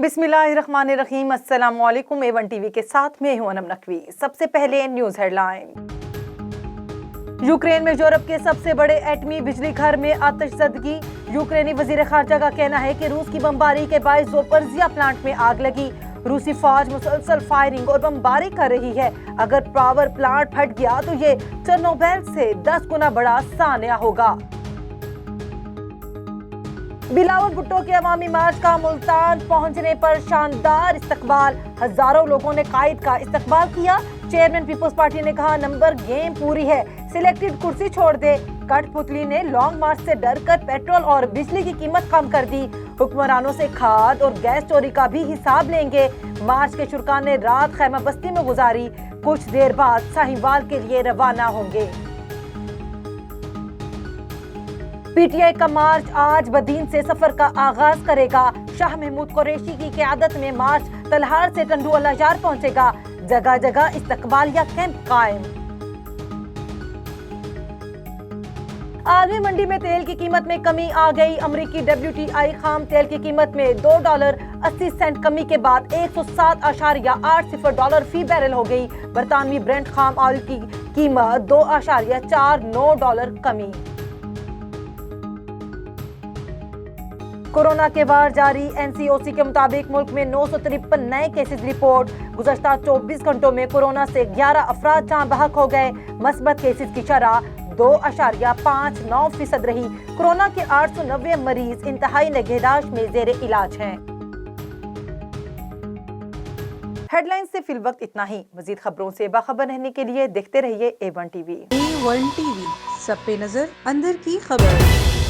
बिस्मिल्लाहिर्रहमानिर्रहीम। अस्सलामुअलैकुम। A1 TV के साथ में हूं अनम नकवी। सबसे पहले न्यूज हेडलाइन। यूक्रेन में यूरोप के सबसे बड़े एटमी बिजली घर में आतिशज़दगी। यूक्रेनी वजीर खारजा का कहना है कि रूस की बमबारी के बायस ज़ोपोरिज़िया प्लांट में आग लगी। रूसी फौज मुसलसल फायरिंग और बमबारी कर रही है। अगर पावर प्लांट फट गया तो ये चेर्नोबिल से 10 गुना बड़ा सानिया होगा। बिलावल भुट्टो के अवामी मार्च का मुल्तान पहुंचने पर शानदार इस्तकबाल। हजारों लोगों ने कायद का इस्तकबाल किया। चेयरमैन पीपल्स पार्टी ने कहा, नंबर गेम पूरी है, सिलेक्टेड कुर्सी छोड़ दे। कठपुतली ने लॉन्ग मार्च से डरकर पेट्रोल और बिजली की कीमत कम कर दी। हुक्मरानों से खाद और गैस चोरी का भी हिसाब लेंगे। मार्च के शुरकान ने रात खैमा बस्ती में गुजारी। कुछ देर बाद साहिवाल के लिए रवाना होंगे। पीटीआई का मार्च आज बदीन से सफर का आगाज करेगा। शाह महमूद कुरैशी की क़यादत में मार्च तलहार से टंडू अलाजार पहुंचेगा। जगह जगह इस्तकबालिया कैंप कायम। आलमी मंडी में तेल की कीमत में कमी आ गई। अमरीकी WTI खाम तेल की कीमत में $2.80 कमी के बाद $107.80 फी बैरल हो गई। बरतानवी ब्रेंट खाम ऑयल की कीमत $2.49 कमी। कोरोना के वार जारी। NCOC के मुताबिक मुल्क में 953 नए केसेस रिपोर्ट। गुज़श्ता 24 घंटों में कोरोना से 11 अफराद जान बहक हो गए। मस्बत केसेस की शरह 2.59% रही। कोरोना के 890 मरीज इंतहाई निगहदाश्त में जेर इलाज हैं। हेडलाइन से फिल वक्त इतना ही। मजीद खबरों से बाखबर रहने के लिए देखते रहिए A1 टीवी। A1 टीवी, सब पे नजर, अंदर की खबर।